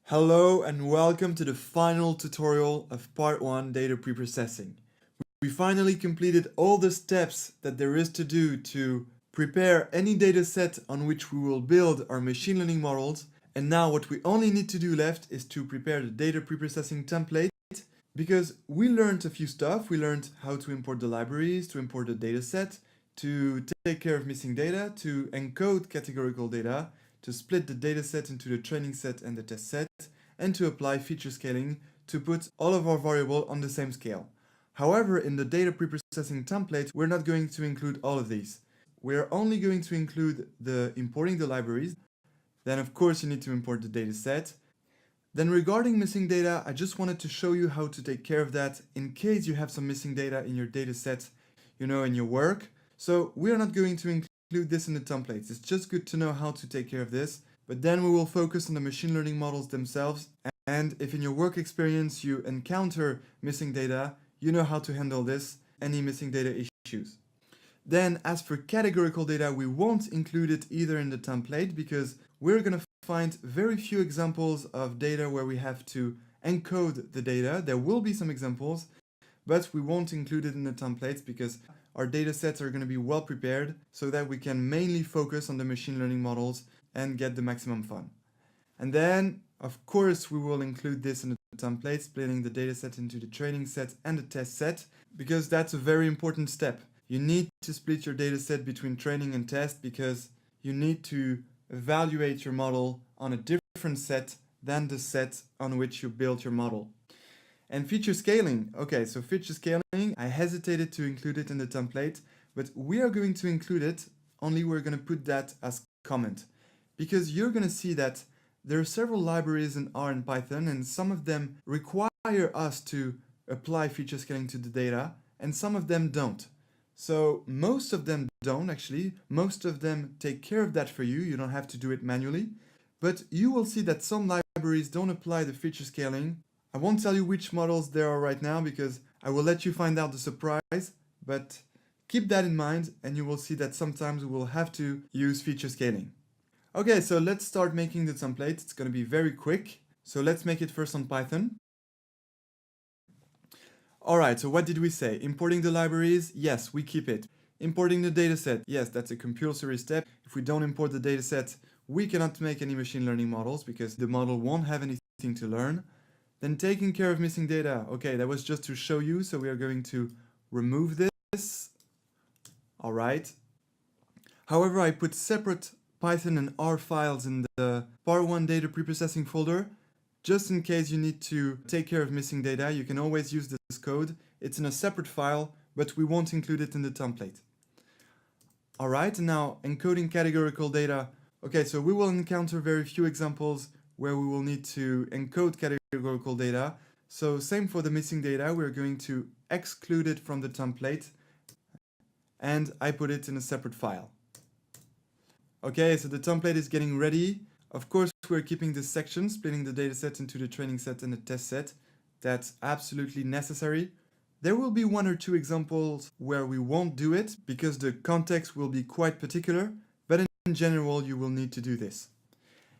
Hello and welcome to the final tutorial of part 1 data preprocessing. We finally completed all the steps that there is to do to prepare any data set on which we will build our machine learning models, and now what we only need to do left is to prepare the data preprocessing template, because we learned a few stuff. We learned how to import the libraries, to import the data set, to take care of missing data, to encode categorical data, to split the dataset into the training set and the test set, and to apply feature scaling to put all of our variables on the same scale. However, in the data preprocessing template, we're not going to include all of these. We're only going to include the importing the libraries. Then of course you need to import the dataset. Then regarding missing data, I just wanted to show you how to take care of that in case you have some missing data in your dataset, in your work. So we are not going to include this in the templates. It's just good to know how to take care of this. But then we will focus on the machine learning models themselves. And if in your work experience you encounter missing data, you know how to handle this, any missing data issues. Then as for categorical data, we won't include it either in the template because we're going to find very few examples of data where we have to encode the data. There will be some examples, but we won't include it in the templates because our data sets are going to be well prepared so that we can mainly focus on the machine learning models and get the maximum fun. And then, of course, we will include this in the template, splitting the dataset into the training set and the test set, because that's a very important step. You need to split your dataset between training and test because you need to evaluate your model on a different set than the set on which you built your model. And feature scaling. Okay, so feature scaling, I hesitated to include it in the template, but we are going to include it, only we're going to put that as comment. Because you're going to see that there are several libraries in R and Python, and some of them require us to apply feature scaling to the data, and some of them don't. So most of them don't actually. Most of them take care of that for you. You don't have to do it manually. But you will see that some libraries don't apply the feature scaling. I won't tell you which models there are right now because I will let you find out the surprise, but keep that in mind and you will see that sometimes we will have to use feature scaling. Okay, so let's start making the template. It's going to be very quick. So let's make it first on Python. Alright, so what did we say? Importing the libraries? Yes, we keep it. Importing the dataset? Yes, that's a compulsory step. If we don't import the dataset, we cannot make any machine learning models because the model won't have anything to learn. Then taking care of missing data. Okay, that was just to show you, so we are going to remove this. Alright. However, I put separate Python and R files in the part 1 data preprocessing folder. Just in case you need to take care of missing data, you can always use this code. It's in a separate file, but we won't include it in the template. Alright, now encoding categorical data. Okay, so we will encounter very few examples where we will need to encode categorical data. So same for the missing data, we're going to exclude it from the template and I put it in a separate file. Okay, so the template is getting ready. Of course, we're keeping this section, splitting the dataset into the training set and the test set. That's absolutely necessary. There will be one or two examples where we won't do it because the context will be quite particular, but in general, you will need to do this.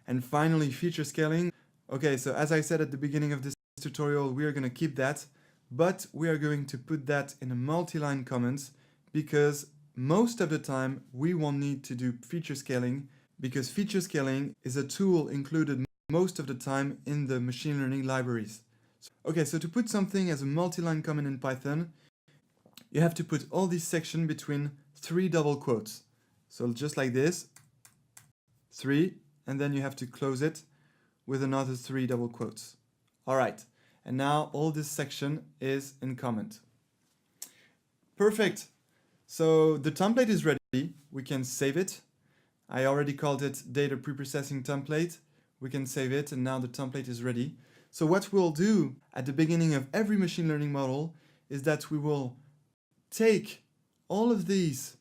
And finally, feature scaling. Okay, so as I said at the beginning of this tutorial, we are going to keep that, but we are going to put that in a multi-line comment because most of the time we won't need to do feature scaling because feature scaling is a tool included most of the time in the machine learning libraries. Okay, so to put something as a multi-line comment in Python, you have to put all these sections between 3 double quotes. So just like this, 3, and then you have to close it with another 3 double quotes. All right, and now all this section is in comment. Perfect. So the template is ready. We can save it. I already called it Data Preprocessing Template. We can save it, and now the template is ready. So what we'll do at the beginning of every machine learning model is that we will take all of these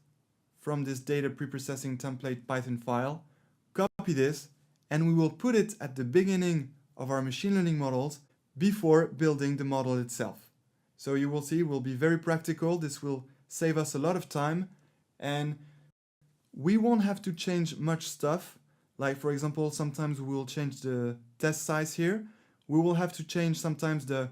from this Data Preprocessing Template Python file, copy this, and we will put it at the beginning of our machine learning models before building the model itself. So you will see, we'll be very practical. This will save us a lot of time and we won't have to change much stuff. Like for example, sometimes we will change the test size here. We will have to change sometimes the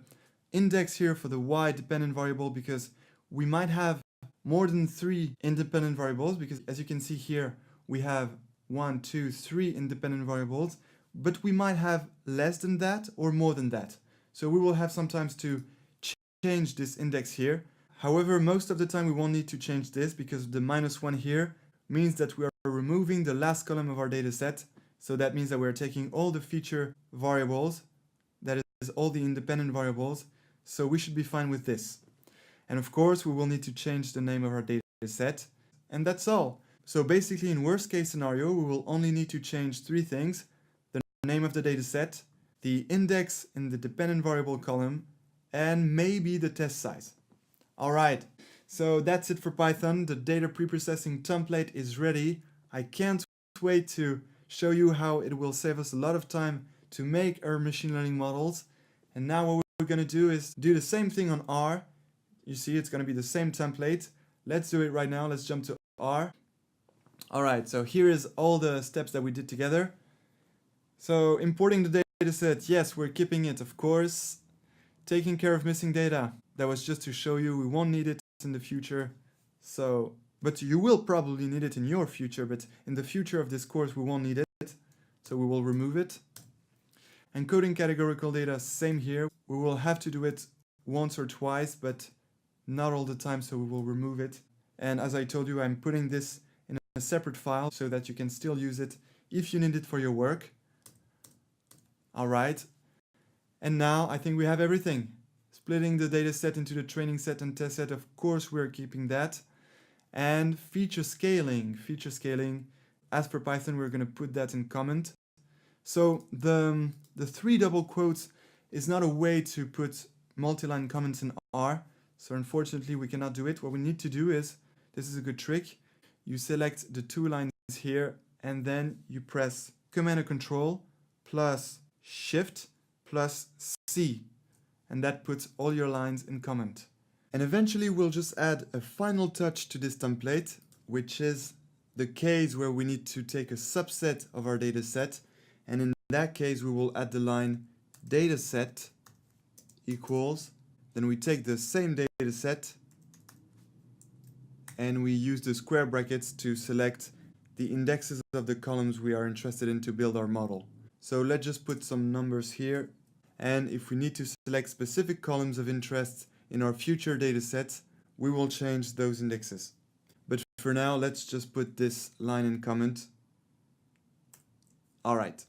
index here for the y dependent variable because we might have more than 3 independent variables, because as you can see here, we have 1, 2, 3 independent variables, but we might have less than that or more than that. So we will have sometimes to change this index here. However, most of the time we won't need to change this because the -1 here means that we are removing the last column of our data set. So that means that we're taking all the feature variables, that is all the independent variables. So we should be fine with this. And of course, we will need to change the name of our data set. And that's all. So basically, in worst case scenario, we will only need to change 3 things: the name of the data set, the index in the dependent variable column, and maybe the test size. All right, so that's it for Python. The data preprocessing template is ready. I can't wait to show you how it will save us a lot of time to make our machine learning models. And now what we're going to do is do the same thing on R. You see, it's going to be the same template. Let's do it right now. Let's jump to R. All right, so here is all the steps that we did together. So importing the data set, yes, we're keeping it, of course. Taking care of missing data, that was just to show you we won't need it in the future. So, but you will probably need it in your future, but in the future of this course we won't need it. So we will remove it. Encoding categorical data, same here. We will have to do it once or twice, but not all the time, so we will remove it. And as I told you, I'm putting this in a separate file so that you can still use it if you need it for your work. All right. And now I think we have everything. Splitting the data set into the training set and test set, of course we're keeping that. And feature scaling. As per Python, we're going to put that in comment. So the 3 double quotes is not a way to put multi-line comments in R. So unfortunately we cannot do it. What we need to do is, this is a good trick, you select the 2 lines here and then you press Command or Control plus Shift plus C, and that puts all your lines in comment. And eventually we'll just add a final touch to this template, which is the case where we need to take a subset of our data set, and in that case we will add the line dataset equals, then we take the same data set and we use the square brackets to select the indexes of the columns we are interested in to build our model. So let's just put some numbers here, and if we need to select specific columns of interest in our future data sets, we will change those indexes. But for now, let's just put this line in comment. Alright,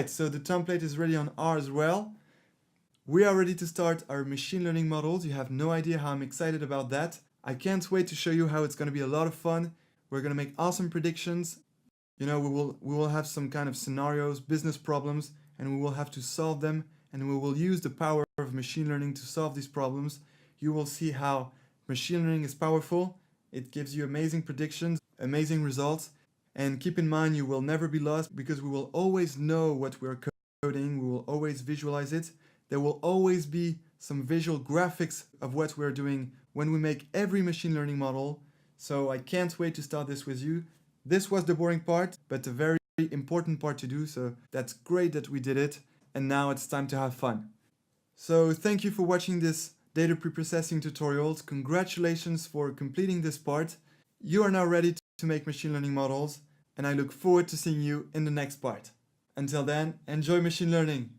so the template is ready on R as well. We are ready to start our machine learning models. You have no idea how I'm excited about that. I can't wait to show you how it's going to be a lot of fun. We're going to make awesome predictions. You know, we will have some kind of scenarios, business problems, and we will have to solve them, and we will use the power of machine learning to solve these problems. You will see how machine learning is powerful. It gives you amazing predictions, amazing results, and keep in mind you will never be lost because we will always know what we're coding, we will always visualize it. There will always be some visual graphics of what we're doing when we make every machine learning model. So I can't wait to start this with you. This was the boring part, but a very important part to do, so that's great that we did it, and now it's time to have fun. So thank you for watching this data preprocessing tutorials. Congratulations for completing this part. You are now ready to make machine learning models, and I look forward to seeing you in the next part. Until then, enjoy machine learning!